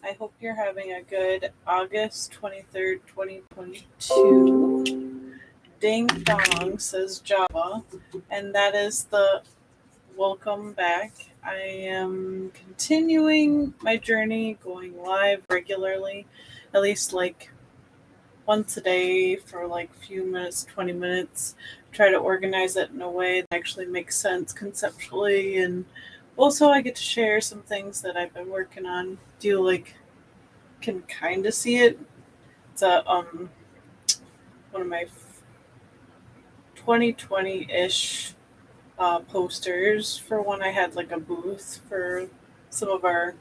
I hope you're having a good August 23rd, 2022. Ding dong, says Java. And that is the welcome back. I am continuing my journey, going live regularly, at least like once a day for like a few minutes, 20 minutes. Try to organize it in a way that actually makes sense conceptually. And also, I get to share some things that I've been working on. Do you like can kind of see it? It's a one of my 2020-ish posters for when I had like a booth for some of our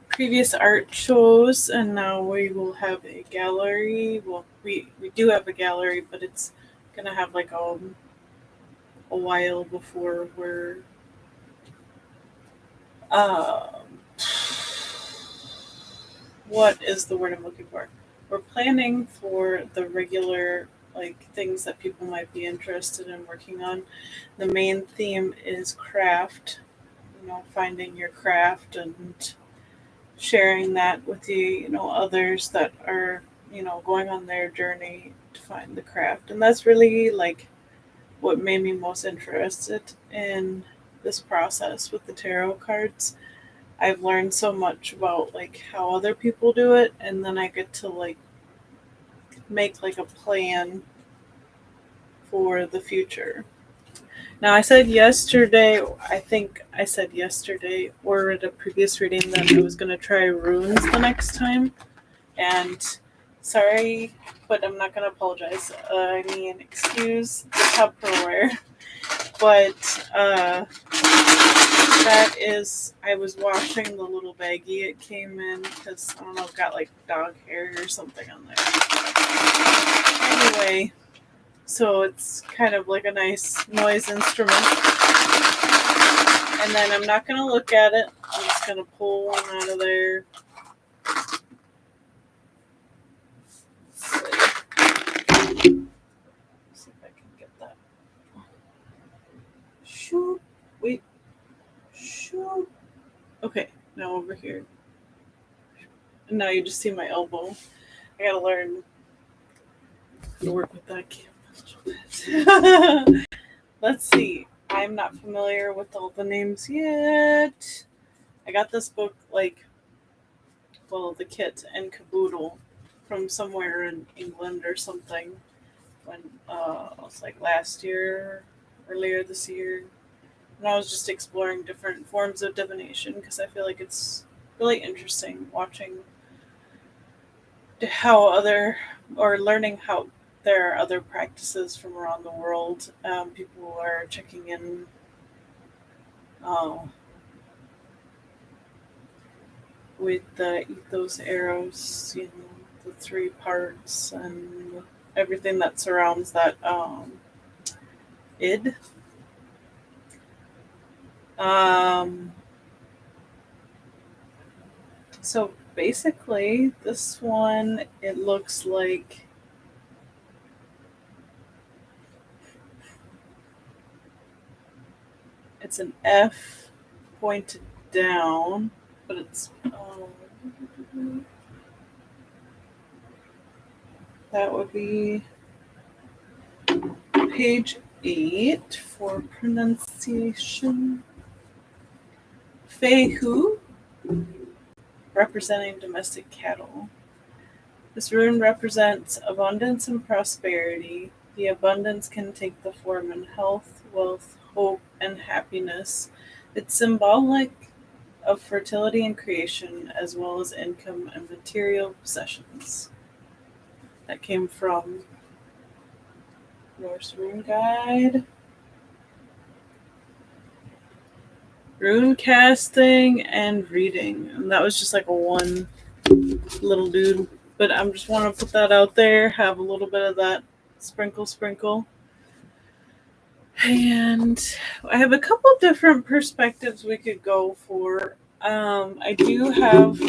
previous art shows, and now we will have a gallery. Well, we do have a gallery, but it's gonna have like a while before we're um what is the word I'm looking for? We're planning for the regular like things that people might be interested in working on. The main theme is craft, finding your craft and sharing that with the others that are, going on their journey to find the craft. And that's really like what made me most interested in this process with the tarot cards. I've learned so much about like how other people do it, and then I get to like make like a plan for the future. Now, I think I said yesterday or at a previous reading that I was going to try runes the next time. And sorry, but I'm not going to apologize. I mean, excuse the Tupperware. But that is, I was washing the little baggie it came in because, I don't know, it got like dog hair or something on there. Anyway, so it's kind of like a nice noise instrument. And then I'm not going to look at it. I'm just going to pull one out of there. See if I can get that. Shoot. Wait. Shoot. Okay, now over here. And now you just see my elbow. I gotta learn how to work with that canvas a little bit. Let's see. I'm not familiar with all the names yet. I got this book, like, well, the kit and caboodle from somewhere in England or something when it was like last year, earlier this year. And I was just exploring different forms of divination because I feel like it's really interesting watching how other or learning how there are other practices from around the world. People are checking in uh, with the ethos arrows, the three parts and everything that surrounds that id. Um, so basically, this one it looks like it's an F pointed down, but it's that would be page 8 for pronunciation. Fehu, representing domestic cattle. This rune represents abundance and prosperity. The abundance can take the form in health, wealth, hope, and happiness. It's symbolic of fertility and creation, as well as income and material possessions. That came from Norse Rune Guide. Rune casting and reading. And that was just like a one little dude. But I'm just want to put that out there, have a little bit of that sprinkle, sprinkle. And I have a couple different perspectives we could go for. I do have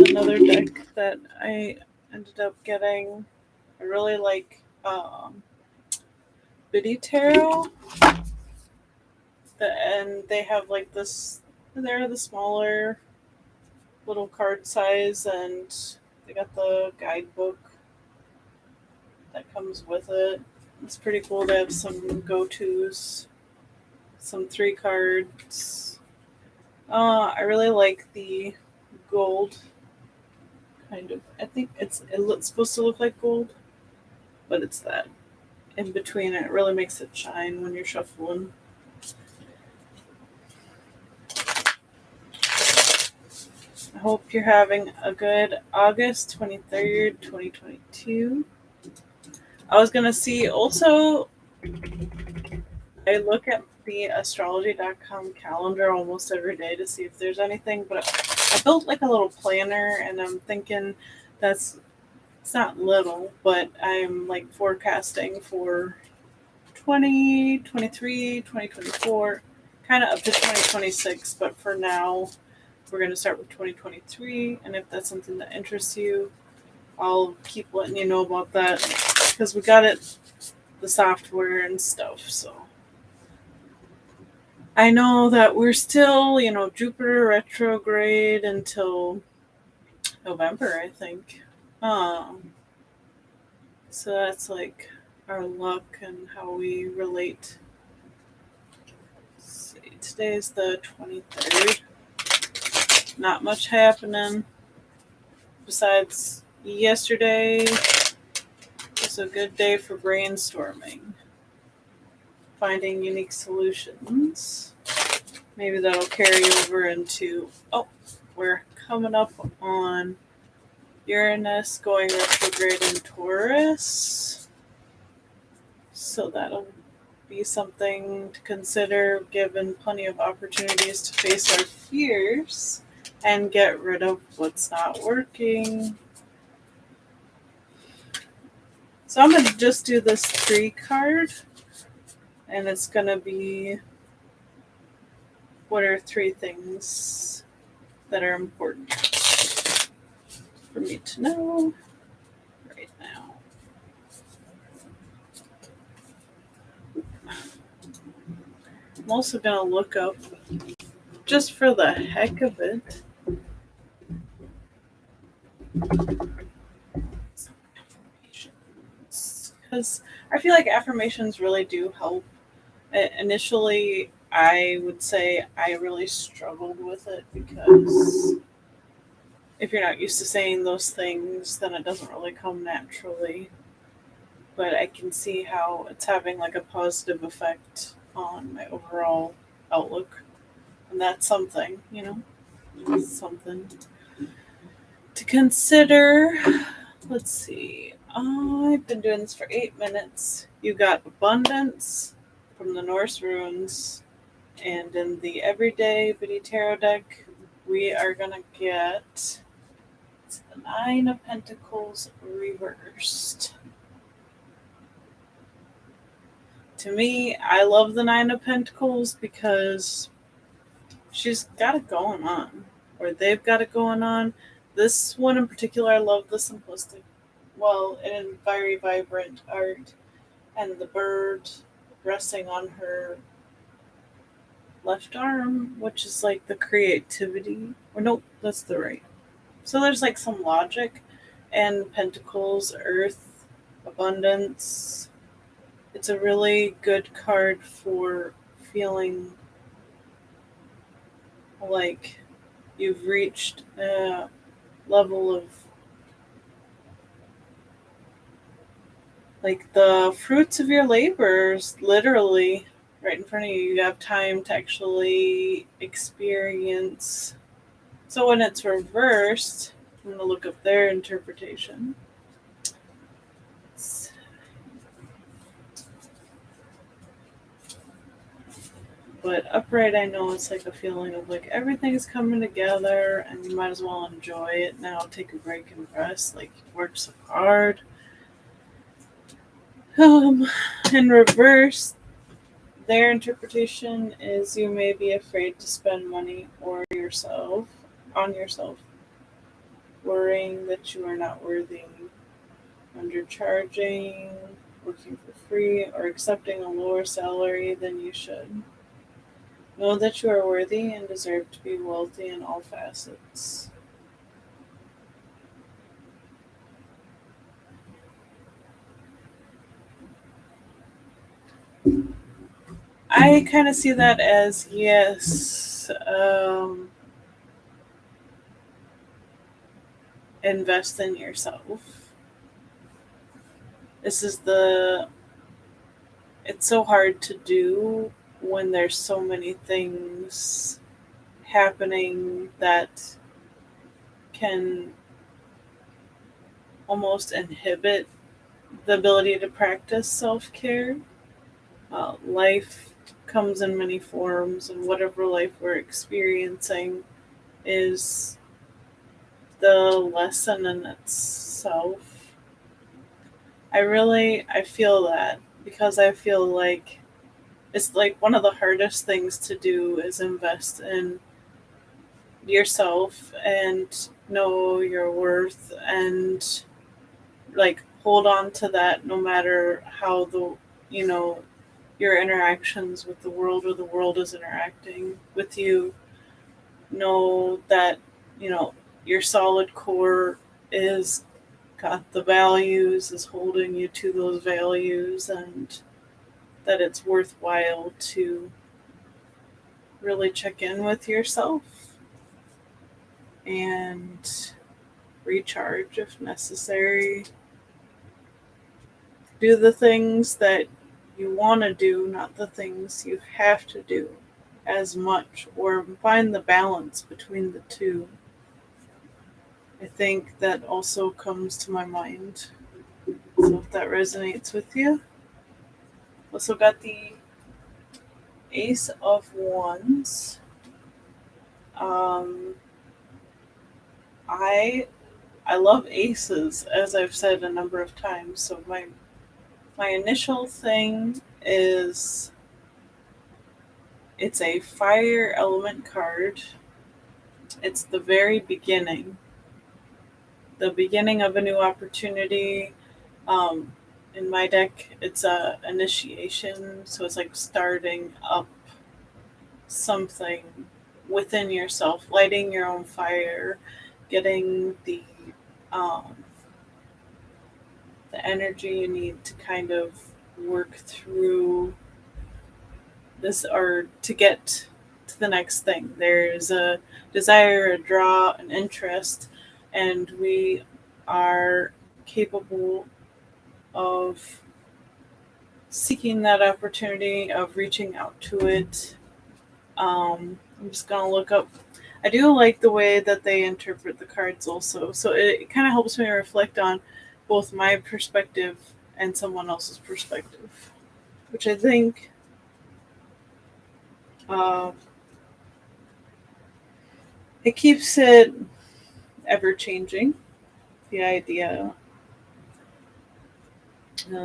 another deck that I ended up getting. I really like Biddy Tarot. And they have like this, they're the smaller little card size, and they got the guidebook that comes with it. It's pretty cool. They have some go-tos, some 3 cards. I really like the gold kind of. I think it's supposed to look like gold, but it's that in between. It really makes it shine when you're shuffling. I hope you're having a good August 23rd, 2022. I was going to see also, I look at the astrology.com calendar almost every day to see if there's anything, but I built like a little planner, and I'm thinking that's, it's not little, but I'm like forecasting for 2023, 2024, kind of up to 2026, but for now, we're going to start with 2023, and if that's something that interests you, I'll keep letting you know about that, because we got it, the software and stuff, so. I know that we're still, Jupiter retrograde until November, I think. So that's like our luck and how we relate. Let's see, today is the 23rd. Not much happening besides yesterday was a good day for brainstorming, finding unique solutions. Maybe that'll carry over into, we're coming up on Uranus going retrograde in Taurus. So that'll be something to consider, given plenty of opportunities to face our fears and get rid of what's not working. So I'm going to just do this 3 card, and it's going to be, what are 3 things that are important for me to know right now? I'm also going to look up, just for the heck of it, because I feel like affirmations really do help. Initially, I would say I really struggled with it, because if you're not used to saying those things, then it doesn't really come naturally. But I can see how it's having like a positive effect on my overall outlook. And that's something, something to consider. Let's see. I've been doing this for 8 minutes. You got abundance from the Norse runes, and in the everyday Biddy Tarot deck, we are gonna get the 9 of Pentacles reversed. To me, I love the 9 of Pentacles because she's got it going on, or they've got it going on. This one in particular, I love the simplistic, and very vibrant art, and the bird resting on her left arm, which is like the creativity. Or nope, that's the right. So there's like some logic, and Pentacles, Earth, abundance. It's a really good card for feeling like you've reached a level of, like, the fruits of your labors, literally right in front of you. You have time to actually experience. So when it's reversed, I'm going to look up their interpretation. But upright, I know it's like a feeling of like everything's coming together, and you might as well enjoy it now. Take a break and rest. Like, you worked so hard. In reverse, their interpretation is you may be afraid to spend money on yourself, worrying that you are not worthy, undercharging, working for free, or accepting a lower salary than you should. Know that you are worthy and deserve to be wealthy in all facets. I kind of see that as yes, invest in yourself. This is the. It's so hard to do when there's so many things happening that can almost inhibit the ability to practice self care. Life comes in many forms, and whatever life we're experiencing is the lesson in itself. I feel that because I feel like it's like one of the hardest things to do is invest in yourself and know your worth and like hold on to that no matter how the you know your interactions with the world or the world is interacting with you. Know that you know your solid core is got the values, is holding you to those values, and that it's worthwhile to really check in with yourself and recharge if necessary. Do the things that you want to do, not the things you have to do as much, or find the balance between the two. I think that also comes to my mind. So if that resonates with you. Also got the Ace of Wands. Um, I I love aces, as I've said a number of times. So my initial thing is it's a fire element card. It's the beginning of a new opportunity. Um, in my deck, it's a initiation, so it's like starting up something within yourself, lighting your own fire, getting um, the energy you need to kind of work through this or to get to the next thing. There's a desire, a draw, an interest, and we are capable of seeking that opportunity, of reaching out to it. I'm just gonna look up. I do like the way that they interpret the cards also. So it kind of helps me reflect on both my perspective and someone else's perspective, which I think uh, it keeps it ever changing. The idea,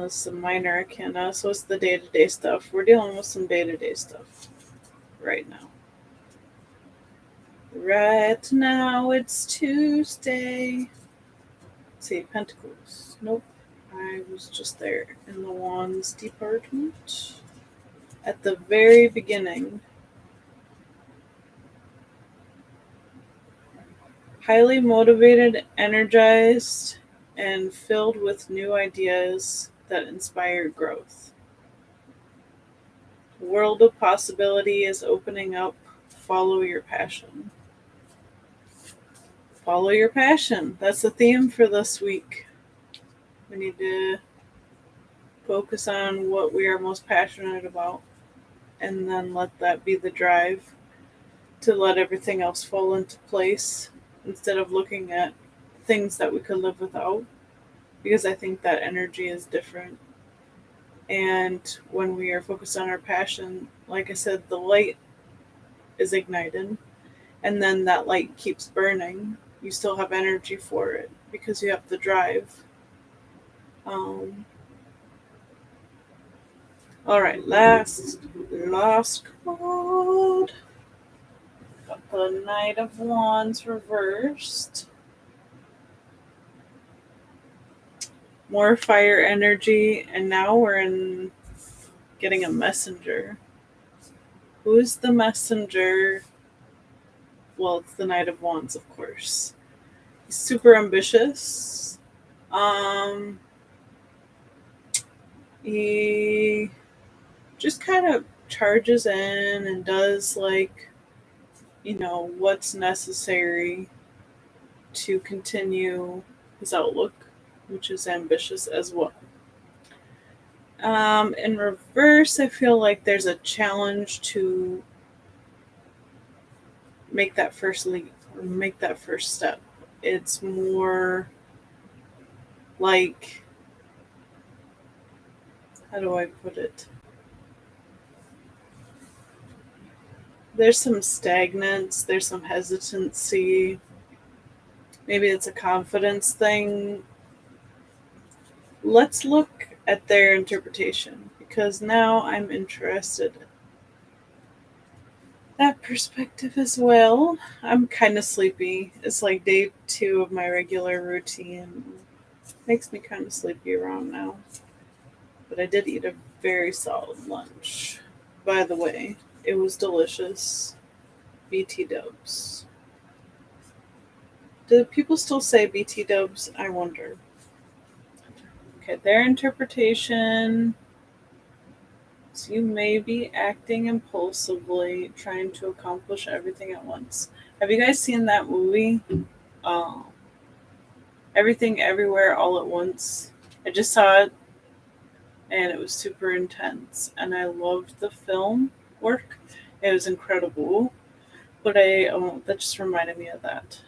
some minor arcana, so it's the day to day stuff. We're dealing with some day to day stuff right now. Right now, it's Tuesday. Let's see, Pentacles. Nope. I was just there in the Wands department. At the very beginning, highly motivated, energized, and filled with new ideas that inspire growth. The world of possibility is opening up. Follow your passion. Follow your passion. That's the theme for this week. We need to focus on what we are most passionate about and then let that be the drive to let everything else fall into place instead of looking at things that we could live without, because I think that energy is different. And when we are focused on our passion, like I said, the light is ignited, and then that light keeps burning. You still have energy for it because you have the drive. Um, all right, last card. Got the Knight of Wands reversed. More fire energy, and now we're in getting a messenger. Who's the messenger? Well, it's the Knight of Wands, of course. He's super ambitious. He just kind of charges in and does like, what's necessary to continue his outlook, which is ambitious as well. In reverse, I feel like there's a challenge to make that first leap, make that first step. It's more like, how do I put it? There's some stagnance, there's some hesitancy. Maybe it's a confidence thing. Let's look at their interpretation because now I'm interested in that perspective as well. I'm kind of sleepy. It's like day 2 of my regular routine. Makes me kind of sleepy around now. But I did eat a very solid lunch. By the way, it was delicious. BT dubs. Do people still say BT dubs? I wonder. Okay, their interpretation. So you may be acting impulsively, trying to accomplish everything at once. Have you guys seen that movie? Um, Everything Everywhere All at Once. I just saw it and it was super intense and I loved the film work. It was incredible. But that just reminded me of that.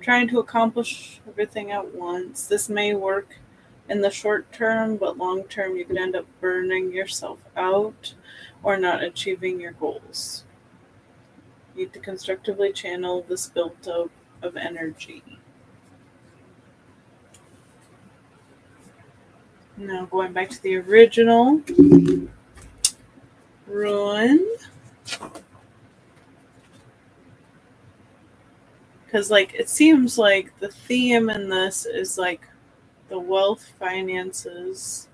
Trying to accomplish everything at once. This may work in the short term, but long term you could end up burning yourself out or not achieving your goals. You need to constructively channel this buildup of energy. Now going back to the original ruin. Because it seems like the theme in this is like the wealth, finances,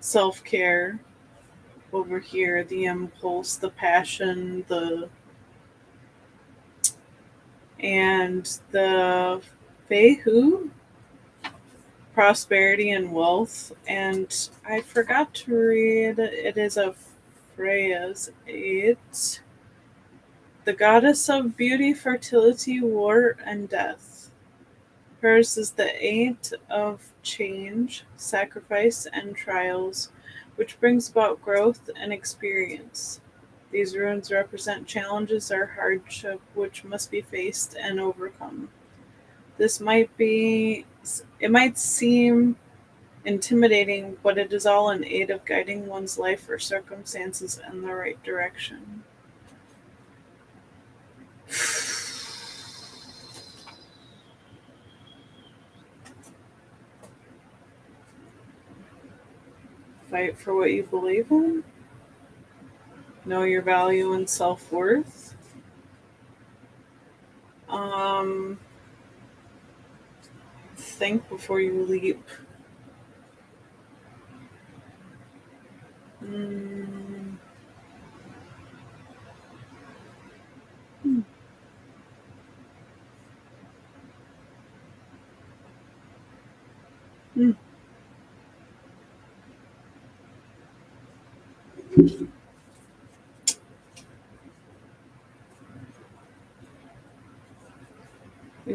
self-care. Over here, the impulse, the passion, and the Fehu, prosperity and wealth. And I forgot to read, it is a Freya's 8. The goddess of beauty, fertility, war, and death. Hers is the 8 of change, sacrifice, and trials, which brings about growth and experience. These runes represent challenges or hardship which must be faced and overcome. It might seem intimidating, but it is all in aid of guiding one's life or circumstances in the right direction. Fight for what you believe in. Know your value and self-worth. Think before you leap. Mm. Mm.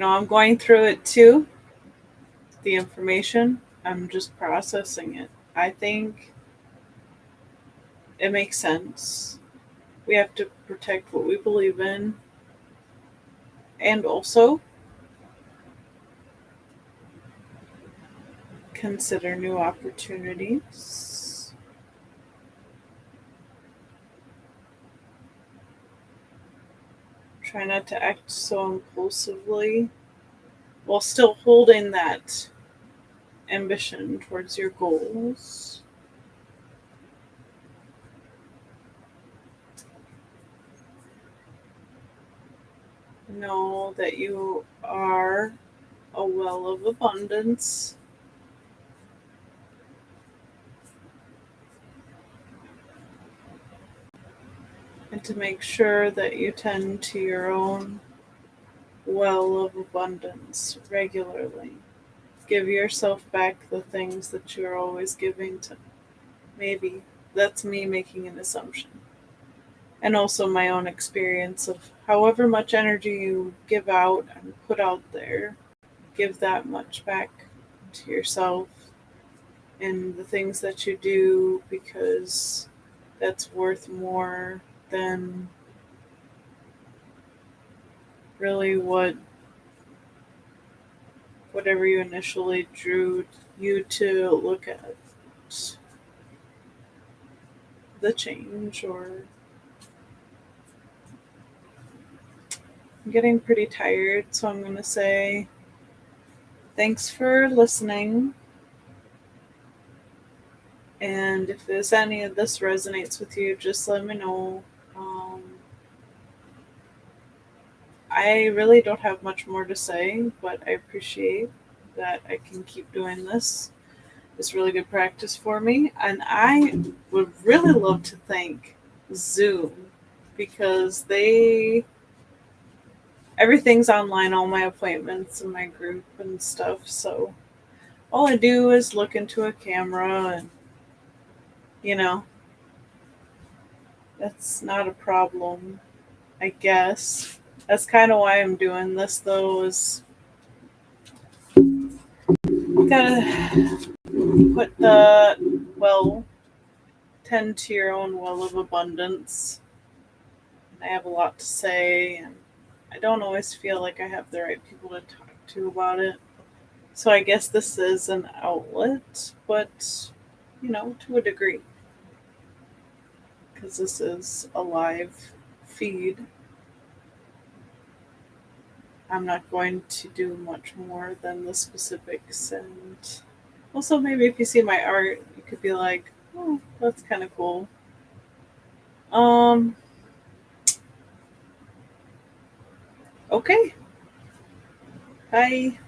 I'm going through it too. The information. I'm just processing it. I think it makes sense. We have to protect what we believe in and also consider new opportunities. Try not to act so impulsively while still holding that ambition towards your goals. Know that you are a well of abundance. And to make sure that you tend to your own well of abundance regularly. Give yourself back the things that you're always giving to Maybe that's me making an assumption. And also my own experience of however much energy you give out and put out there, give that much back to yourself and the things that you do, because that's worth more than really whatever you initially drew you to look at the change. Or I'm getting pretty tired, so I'm going to say thanks for listening. And if there's any of this resonates with you, just let me know. Um, I really don't have much more to say, but I appreciate that I can keep doing this. It's really good practice for me. And I would really love to thank Zoom, because everything's online, all my appointments and my group and stuff. So all I do is look into a camera, and, you know, that's not a problem, I guess. That's kind of why I'm doing this, though, is gotta put well, tend to your own well of abundance. I have a lot to say, and I don't always feel like I have the right people to talk to about it. So I guess this is an outlet, but, to a degree, because this is a live feed. I'm not going to do much more than the specifics. And also, maybe if you see my art, you could be like, oh, that's kind of cool. Um, okay. Bye.